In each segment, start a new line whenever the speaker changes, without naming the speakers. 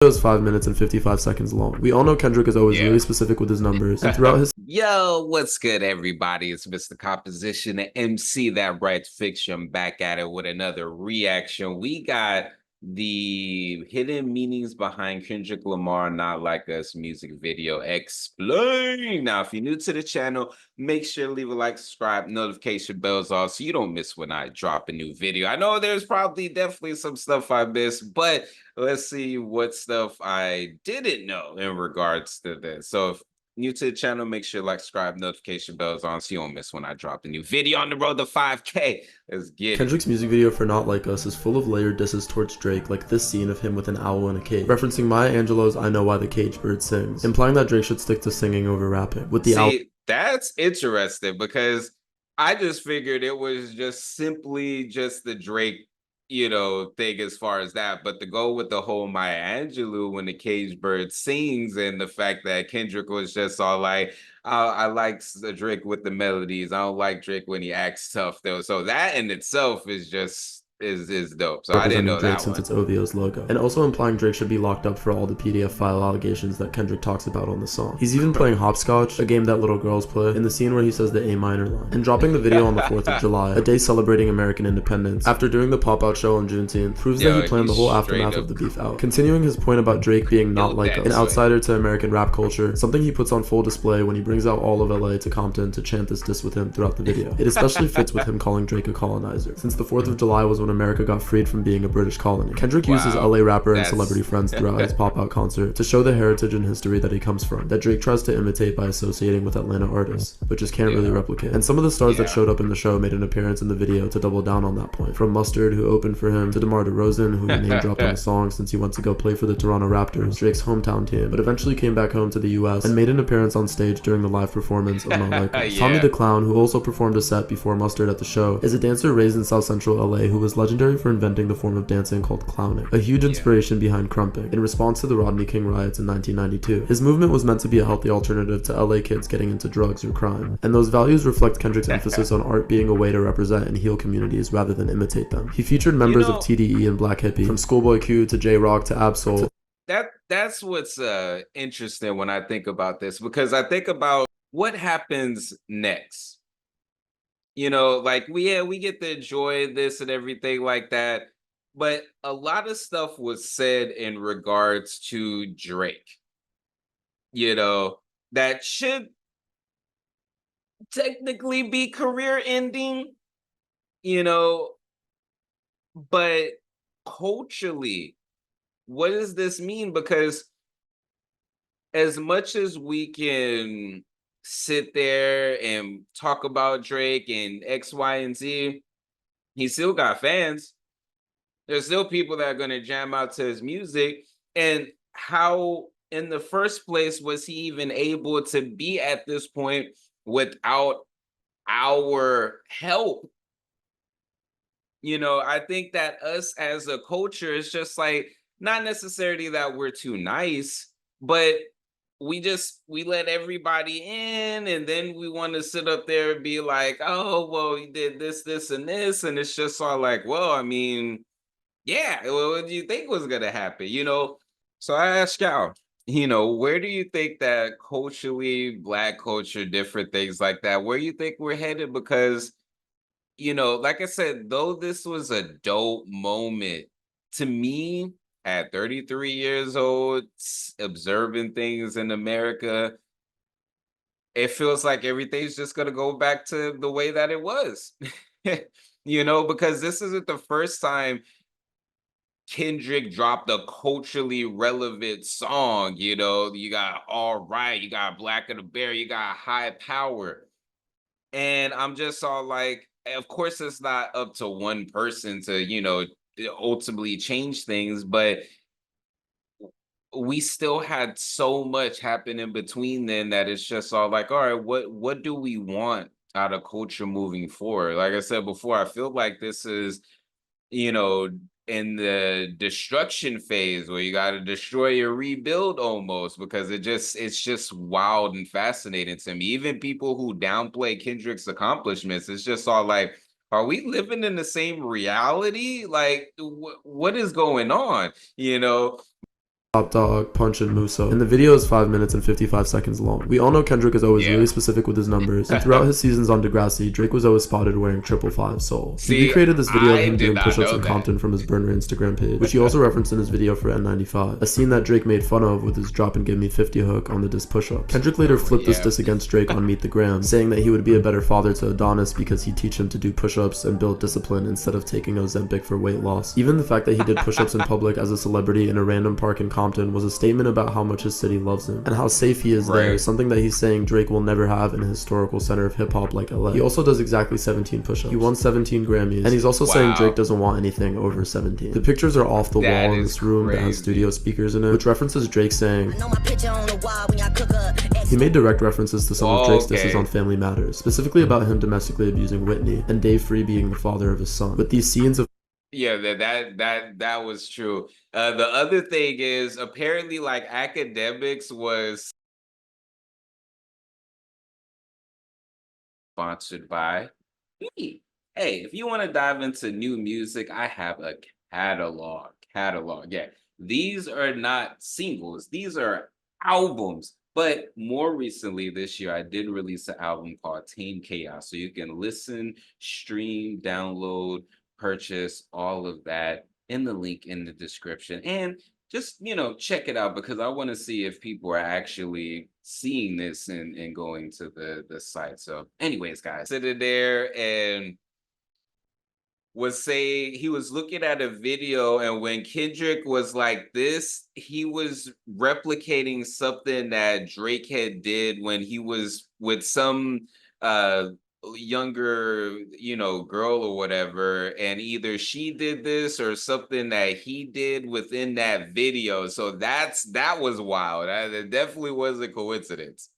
Is 5 minutes and 55 seconds long. We all know Kendrick is always really specific with his numbers, and throughout his
Yo, what's good, everybody? It's Mr. Composition, the MC that writes fiction, back at it with another reaction. We got the hidden meanings behind Kendrick Lamar Not Like Us music video explain. Now, if you're new to the channel, make sure to leave a like, subscribe, notification bells on so you don't miss when I drop a new video. I know there's probably definitely some stuff I missed, but let's see what stuff I didn't know in regards to this. So if new to the channel, make sure to like, subscribe, notification bells on so you don't miss when I drop a new video on the road to 5K. Let's get
Kendrick's music video for Not Like Us is full of layered disses towards Drake, like this scene of him with an owl in a cage, referencing Maya Angelou's I Know Why the Cage Bird Sings, implying that Drake should stick to singing over rapping. With the owl,
that's interesting because I just figured it was just simply just the Drake, thing as far as that. But to go with the whole Maya Angelou when the cage bird sings, and the fact that Kendrick was just all like, I like the Drake with the melodies. I don't like Drake when he acts tough though. So that in itself is just is dope. So I didn't
representing
know
Drake
that
since
one.
it's OVO's logo, and also implying Drake should be locked up for all the PDF file allegations that Kendrick talks about on the song. He's even playing hopscotch, a game that little girls play, in the scene where he says the A minor line, and dropping the video on the 4th of July, a day celebrating American independence, after doing the pop-out show on Juneteenth, proves that he planned the whole aftermath of the beef out. Continuing his point about Drake being not like an outsider to American rap culture, something he puts on full display when he brings out all of LA to Compton to chant this diss with him throughout the video. It especially fits with him calling Drake a colonizer, since the 4th of July was when America got freed from being a British colony. Kendrick used his LA rapper and celebrity friends throughout his pop-out concert to show the heritage and history that he comes from, that Drake tries to imitate by associating with Atlanta artists, but just can't really replicate. And some of the stars that showed up in the show made an appearance in the video to double down on that point, from Mustard, who opened for him, to DeMar DeRozan, who he name-dropped on the song since he went to go play for the Toronto Raptors, Drake's hometown team, but eventually came back home to the US and made an appearance on stage during the live performance of Not Like Us. Tommy the Clown, who also performed a set before Mustard at the show, is a dancer raised in South Central LA who was legendary for inventing the form of dancing called clowning, a huge inspiration behind crumping, in response to the Rodney King riots in 1992. His movement was meant to be a healthy alternative to LA kids getting into drugs or crime, and those values reflect Kendrick's emphasis on art being a way to represent and heal communities rather than imitate them. He featured members of TDE and Black Hippie, from Schoolboy Q to J-Rock to Absol.
That's what's interesting when I think about this, because I think about what happens next. Like we get to enjoy this and everything like that, but a lot of stuff was said in regards to Drake, that should technically be career ending, you know, but culturally, what does this mean? Because as much as we can sit there and talk about Drake and X, Y, and Z, he still got fans. There's still people that are going to jam out to his music. And how, in the first place, was he even able to be at this point without our help? I think that us as a culture is just like, not necessarily that we're too nice, but we let everybody in, and then we want to sit up there and be like, oh, well, you did this and this, and it's just all like, well, I mean, yeah, well, what do you think was gonna happen? So I ask y'all, where do you think that culturally, Black culture, different things like that, where you think we're headed? Because like I said, though this was a dope moment to me at 33 years old, observing things in America, it feels like everything's just going to go back to the way that it was. Because this isn't the first time Kendrick dropped a culturally relevant song. You got All Right, you got Black of the Bear, you got High Power. And I'm just all like, of course, it's not up to one person to, ultimately change things, but we still had so much happen in between then that it's just all like, all right, what do we want out of culture moving forward? Like I said before, I feel like this is, you know, in the destruction phase where you got to destroy or rebuild almost, because it's just wild and fascinating to me. Even people who downplay Kendrick's accomplishments, it's just all like, are we living in the same reality? Like, what is going on?
Top Dog, Punch, and Muso. And the video is 5 minutes and 55 seconds long. We all know Kendrick is always really specific with his numbers, and throughout his seasons on Degrassi, Drake was always spotted wearing 555 Soul. He recreated this video of him doing push-ups in Compton from his burner Instagram page, which he also referenced in his video for N95, a scene that Drake made fun of with his drop and give me 50 hook on the diss push-ups. Kendrick later flipped this diss against Drake on Meet the Gram, saying that he would be a better father to Adonis because he'd teach him to do push-ups and build discipline instead of taking Ozempic for weight loss. Even the fact that he did push-ups in public as a celebrity in a random park in Compton was a statement about how much his city loves him and how safe he is there, something that he's saying Drake will never have in a historical center of hip-hop like LA. He also does exactly 17 push-ups. He won 17 Grammys, and he's also saying Drake doesn't want anything over 17. The pictures are off the wall in this room that has studio speakers in it, which references Drake saying, he made direct references to some of Drake's disses on Family Matters, specifically about him domestically abusing Whitney and Dave Free being the father of his son. With these scenes of
that was true. The other thing is apparently like academics was sponsored by me. Hey, if you want to dive into new music, I have a catalog. Yeah, these are not singles, these are albums. But more recently this year, I did release an album called Tame Chaos. So you can listen, stream, download, purchase all of that in the link in the description. And just, check it out because I want to see if people are actually seeing this and going to the site. So anyways, guys, sitting there and he was looking at a video, and when Kendrick was like this, he was replicating something that Drake had did when he was with some younger girl or whatever, and either she did this or something that he did within that video. So that was wild. It definitely was a coincidence.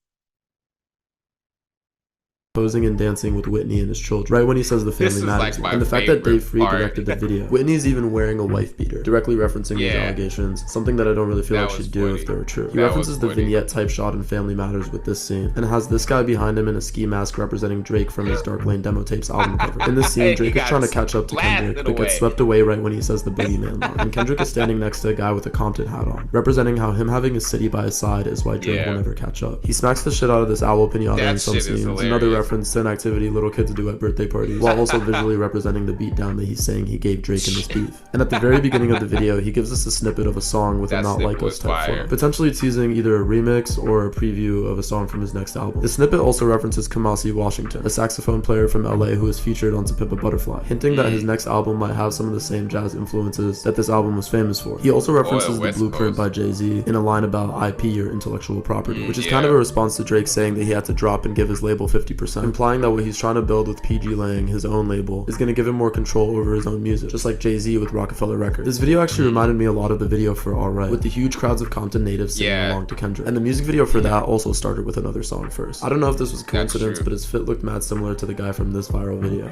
posing and dancing with Whitney and his children, right when he says the family matters, and the fact that Dave Free directed the video. Whitney's even wearing a wife beater, directly referencing these allegations, something that I don't really feel like she'd do if they were true. He references the vignette type shot in Family Matters with this scene, and has this guy behind him in a ski mask representing Drake from his Dark Lane Demo Tapes album cover. In this scene, Drake is trying to catch up to Kendrick, but gets swept away right when he says the boogeyman line, and Kendrick is standing next to a guy with a Compton hat on, representing how him having his city by his side is why Drake will never catch up. He smacks the shit out of this owl pinata in some scenes, another reference to an activity little kids do at birthday parties, while also visually representing the beatdown that he's saying he gave Drake in this beef. And at the very beginning of the video, he gives us a snippet of a song with a Not Like Us type flow, potentially teasing either a remix or a preview of a song from his next album. The snippet also references Kamasi Washington, a saxophone player from LA who is featured on To Pimp a Butterfly, hinting that his next album might have some of the same jazz influences that this album was famous for. He also references The Blueprint by Jay-Z in a line about IP or intellectual property, which is kind of a response to Drake saying that he had to drop and give his label 50%, implying that what he's trying to build with PG Lang, his own label, is going to give him more control over his own music, just like Jay-Z with Rockefeller Records. This video actually reminded me a lot of the video for Alright, with the huge crowds of Compton natives singing along to Kendrick. And the music video for that also started with another song first. I don't know if this was a coincidence, but his fit looked mad similar to the guy from this viral video,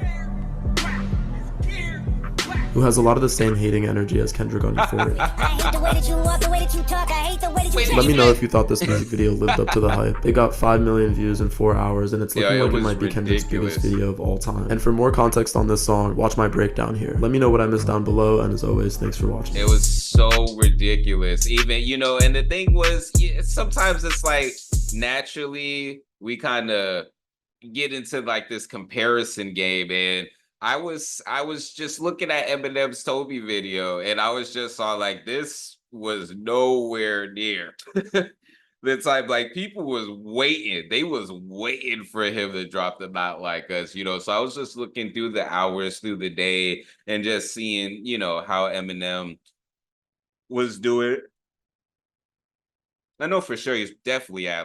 who has a lot of the same hating energy as Kendrick on Euphoria. Let me know if you thought this music video lived up to the hype. It got 5 million views in 4 hours, and it's looking like it might be Kendrick's biggest video of all time. And for more context on this song, watch my breakdown here. Let me know what I missed down below, and as always, thanks for watching.
It was so ridiculous. Even, and the thing was, sometimes it's like, naturally, we kind of get into like this comparison game, and I was just looking at Eminem's Toby video, and I was just all like, this was nowhere near the type, like, people was waiting. They was waiting for him to drop the Not Like Us, So I was just looking through the hours, through the day, and just seeing, how Eminem was doing. I know for sure he's definitely at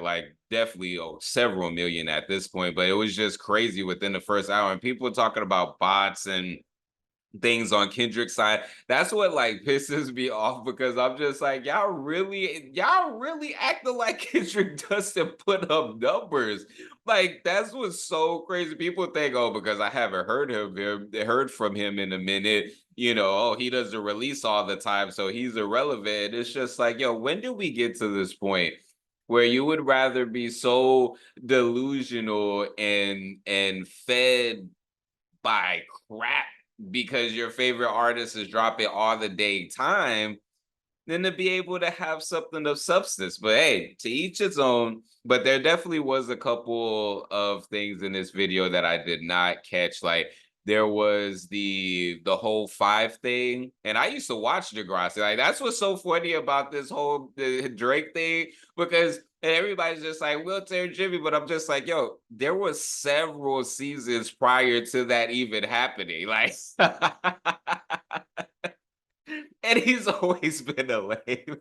several million at this point, but it was just crazy within the first hour. And people talking about bots and things on Kendrick's side. That's what like pisses me off, because I'm just like, y'all really acting like Kendrick doesn't put up numbers. Like, that's what's so crazy. People think, oh, because I haven't heard from him in a minute, oh, he doesn't release all the time, so he's irrelevant. It's just like, yo, when do we get to this point where you would rather be so delusional and fed by crap because your favorite artist is dropping all the day time, than to be able to have something of substance. But hey, to each its own. But there definitely was a couple of things in this video that I did not catch. Like there was the whole five thing, and I used to watch Degrassi. Like that's what's so funny about this whole the Drake thing, because and everybody's just like wheelchair Jimmy, but I'm just like, yo, there was several seasons prior to that even happening. Like and he's always been a lame.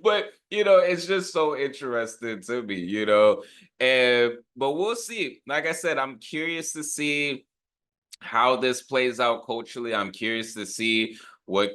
But it's just so interesting to me, And but we'll see. Like I said, I'm curious to see how this plays out culturally. I'm curious to see what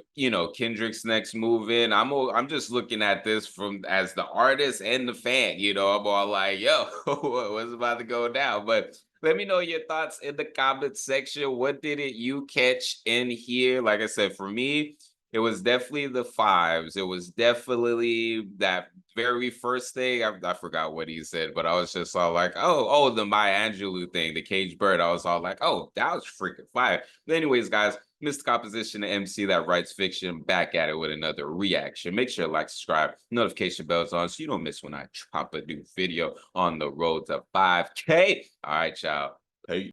Kendrick's next move in. I'm just looking at this from as the artist and the fan. I'm all like, yo, what's about to go down? But let me know your thoughts in the comment section. What did you catch in here? Like I said, for me, it was definitely the fives. It was definitely that very first thing. I forgot what he said, but I was just all like, oh, the Maya Angelou thing, the cage bird. I was all like, oh, that was freaking fire. But anyways, guys, Mr. Composition, the MC that writes fiction, back at it with another reaction. Make sure to like, subscribe, notification bells on so you don't miss when I drop a new video on the road to 5K. All right, y'all.